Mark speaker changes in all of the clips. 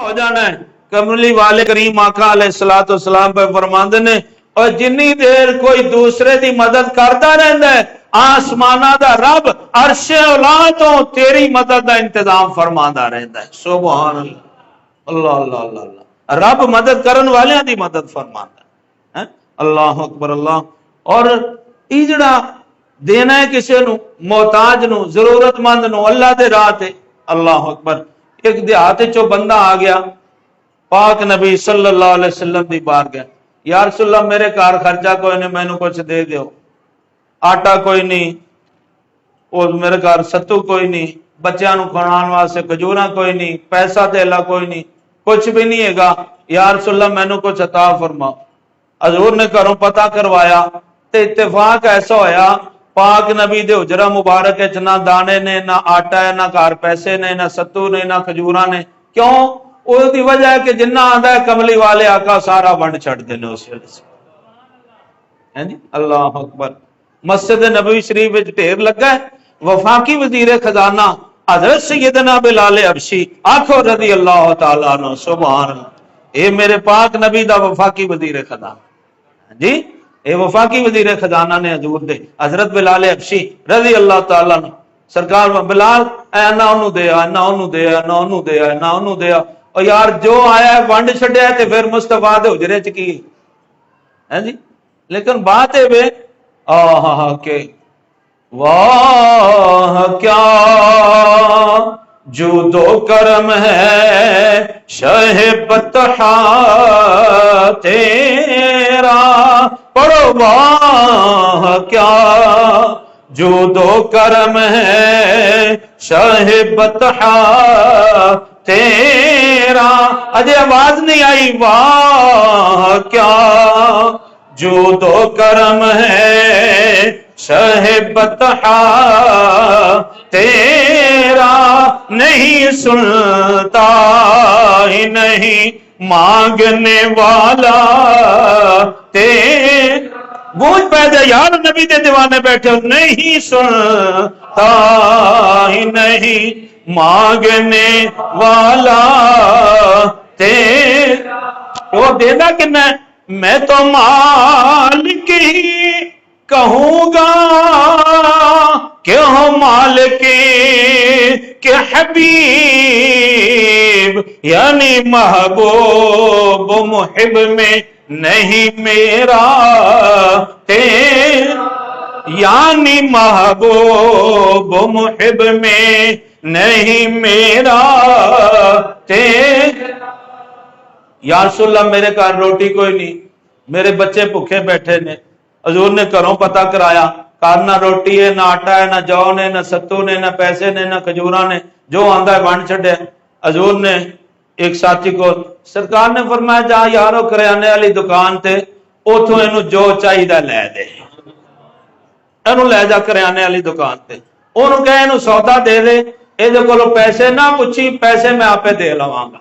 Speaker 1: ہو جانا ہے۔ کملی والے کریم آقا علیہ السلام پہ فرماندے نے اور جنی دیر کوئی دوسرے دی مدد کرتا رہندا ہے آسمانہ دا رب عرش اولا تو تیری مدد دا انتظام فرماندا رہندا ہے۔ سبحان اللہ اللہ اللہ اللہ، رب مدد کرن والیاں دی مدد فرماندا ہے۔ اللہ اکبر اللہ۔ اور ای جڑا دینا ہے کسی نو، محتاج نو، ضرورت مند نو، اللہ دے راہ تے، اللہ اکبر۔ ایک دیہات چو بندہ آ گیا پاک نبی صلی اللہ علیہ وسلم دی بار گیا، یا رسول اللہ میرے کار خرچہ کوئی نہیں، میں نو کچھ دے دیو، آٹا کوئی نہیں، اور میرے کار ستو کوئی نہیں، بچیاں نو کھانان واسطے کھجوراں کوئی نہیں، پیسہ تیلا کوئی نہیں، کچھ بھی نہیں ہے گا، یا رسول اللہ میں نو کچھ عطا فرما۔ حضور نے گھروں پتہ کروایا تے اتفاق ایسا ہویا پاک نبی دے حجرہ مبارک ہے، نہ دانے نے، نہ آٹا ہے، نہ کار پیسے نے، نہ ستو نے، نہ کھجوراں نے۔ کیوں؟ وہ دی وجہ ہے کہ جنہ آدھا ہے کملی والے آقا سارا ونڈ چھڑ دینے اس ویلے سے۔ اللہ اکبر۔ مسجد نبوی شریف وچ ڈھیر لگا ہے، وفاقی وزیر خزانہ حضرت سیدنا بلال حبشی، آنکھو رضی اللہ تعالیٰ عنہ، سبحان اللہ۔ اے میرے پاک نبی دا وفاقی وزیر خزانہ، جی اے وفاقی وزیر خزانہ نے حضور دے حضرت بلال حبشی رضی اللہ تعالیٰ عنہ سرکار بلال اے نہ انہوں دیا، نہ انہوں دیا، نہ انہوں دیا، نہ انہوں دیا، اور یار جو آیا ہے ونڈ چھڑیا ہے تے پھر مصطفیٰ دے حجرے چ کی ہے جی۔ لیکن بات ہے بے کہ واہ کیا جود و کرم ہے شہ بطحا تیرا، پڑھو واہ کیا جود و کرم ہے شہ بطحا تیرا۔ اجے آواز نہیں آئی، واہ کیا جود و کرم ہے شہ بطحا تیرا، نہیں سنتا ہی نہیں مانگنے والا تیرا۔ گونج پیدا یار نبی دے دیوانے بیٹھے ہو، نہیں سنتا ہی نہیں مانگنے والا تیرا۔ وہ دینا کنا ہے؟ میں تو مالک ہی کہوں گا کہ ہو مالک کہ حبیب، یعنی محبوب محب میں نہیں میرا تیرا، یعنی محبوب محب میں نہیں میرا تیرا۔ یا رسول اللہ میرے گھر روٹی کوئی نہیں، میرے بچے بھوکے بیٹھے نے۔ حضور نے گھروں پتہ کرایا، گھر نہ روٹی ہے، نہ آٹا ہے، نہ جو نے، نہ ستو نے، نہ پیسے نے، نہ کھجوراں نے، جو آندا ہے ونڈ چھڈے۔ حضور نے ایک ساتھی کو سرکار نے فرمایا جا یارو کریانے والی دکان تے اوتھوں اینو جو چاہیدا لے دے، اینو لے جا کریانے والی دکان تے، اونوں کہے اینو سودا دے دے، اے دے کولوں پیسے نہ پوچھی، پیسے میں آپے دے لواں گا۔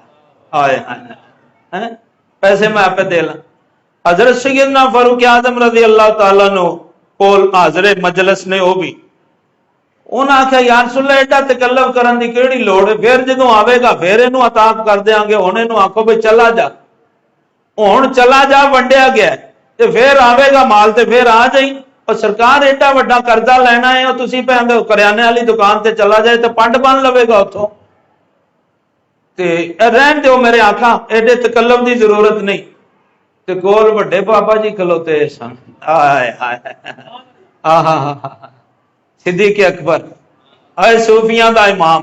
Speaker 1: آئے پیسے میں آپ دے لیں۔ حضرت سیدنا فاروق اعظم رضی اللہ تعالیٰ عنہ کول حاضر مجلس نے وہ بھی انہاں آکھیا یا رسول اللہ ایڈا تکلف کرن دی کیڑی لوڑ ہے، پھر جدوں آوے گا پھر اینو عطا کر دیاں گے، ہن اینو آکھو بھی چلا جا، ہن چلا جا ونڈیا گیا ہے تے پھر آوے گا مال تے پھر آ جائی۔ اور سرکار ایڈا وڈا قرضہ لینا ہے اور تسی پہ آندے کریانے والی دکان تے چلا جائے تے پنڈ بن لوے گا اتھوں تے رہن دیو میرے آقا، ایڈے تکلف دی ضرورت نہیں۔ تے کول بڑے بابا جی کھلوتے سن، آئے آئے صدیق اکبر، اے صوفیاں دا امام،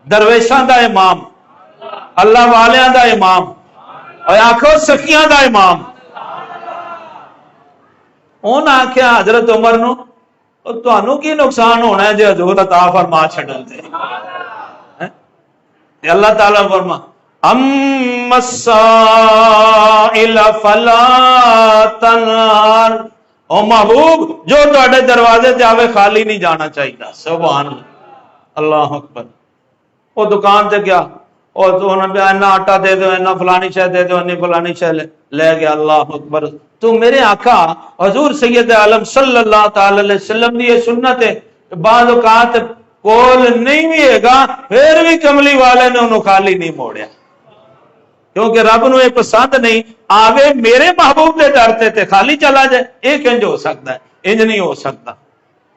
Speaker 1: درویشاں دا امام، اللہ والیاں دا امام، اور آنکھوں سخیاں دا امام۔ انہوں نے آکھیا حضرت عمر نو تانوں کی نقصان ہونا ہے جے حضور عطا فرما چھڈن تے۔ اللہ تعالیٰ فرما اما السائل فلا تنہر، او محبوب جو تواڈے دروازے تے آوے خالی نہیں جانا چاہیے۔ سبحان اللہ اکبر۔ وہ دکان تے گیا اور تو انہوں نے اینا آٹا دے دو، اینا فلانی شے دے دو، اینا فلانی شے لے گیا۔ اللہ اکبر۔ تو میرے آقا حضور سید عالم صلی اللہ تعالی علیہ وسلم دی یہ سنت ہے، بعض اوقات کول نہیں بھی ہے گا پھر بھی کملی والے نے انہوں خالی نہیں موڑیا۔ کیونکہ رب نو یہ پسند نہیں آوے میرے محبوب دے ڈر تے خالی چلا جائے، یہ کنج ہو سکتا ہے؟ انج نہیں ہو سکتا۔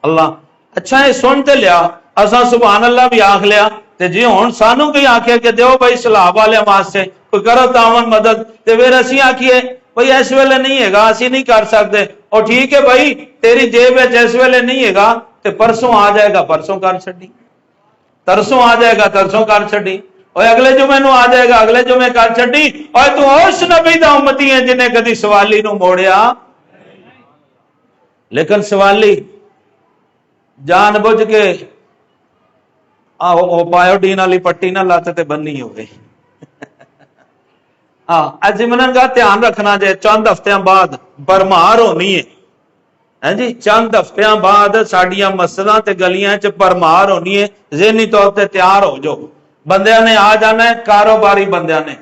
Speaker 1: اللہ اچھا یہ سنتے لیا، اساں سبحان اللہ بھی آکھ لیا، تے جی ہن سانو کوئی آکھے کہ دیو بھائی صلاح والے واسطے کوئی کرو تعاون مدد، تے پھر اسی آکھیے بھائی اس ویلے نہیں ہے گا، اسی نہیں کر سکتے، اور ٹھیک ہے بھائی تیری جیب اس ویلے نہیں ہے گا تے پرسوں آ جائے گا، پرسوں کر چھڈی، ترسوں آ جائے گا، ترسوں کر چھڈی، اور اگلے جمعے نو آ جائے گا، اگلے جمعے کر چھڈی، اور تو اس نبی دا امتی ہے جنہیں کدی سوالی نو موڑیا۔ لیکن سوالی جان بوجھ کے پایوڈین والی پٹی نہ لت تے بننی ہو گئی۔ ہاں ضمن کا دھیان رکھنا جائے، چند ہفتیاں بعد برمار ہونی ہے جی، چند ہفتیاں بعد ساڈیاں مسجداں تے گلیاں چ برمار ہونی ہے، ذہنی طور تے تیار ہو جو۔ بندیاں نے آ جانا ہے، کاروباری بندیاں نے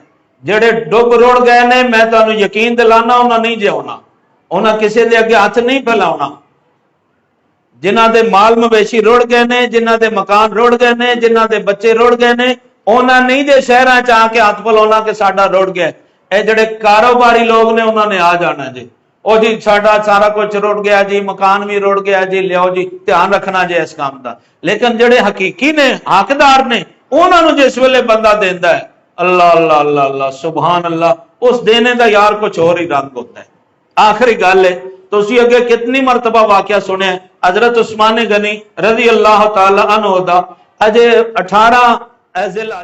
Speaker 1: جڑے ڈب روڑ گئے نے، میں تانوں یقین دلانا انہاں نہیں جاؤنا، انہاں کسے دے اگے ہاتھ نہیں پھیلاونا۔ جنہاں دے مال مویشی رڑ گئے نے، جنہاں دے مکان رڑ گئے نے، جنہاں دے بچے رڑ گئے نے، انہاں نہیں دے شہراں چ آ کے ہاتھ پھیلاونا کہ ساڈا رڑ گیا۔ اے جڑے کاروباری لوگ نے انہاں نے آ جانا جی، او جی ساڈا سارا کچھ رڑ گیا جی، مکان بھی رڑ گیا جی، لیاؤ جی دھیان رکھنا جی اس کام دا۔ لیکن جڑے حقیقی نے، حقدار نے، انہاں نو جس ویلے بندہ دیندا ہے، اللہ اللہ اللہ اللہ سبحان اللہ، اس دینے دا یار کچھ اور ہی رنگ ہوتا ہے۔ آخری گل ہے، تو اسی اگے کتنی مرتبہ واقعہ سنے، حضرت عثمان غنی رضی اللہ تعالی عنہ دا اجے 18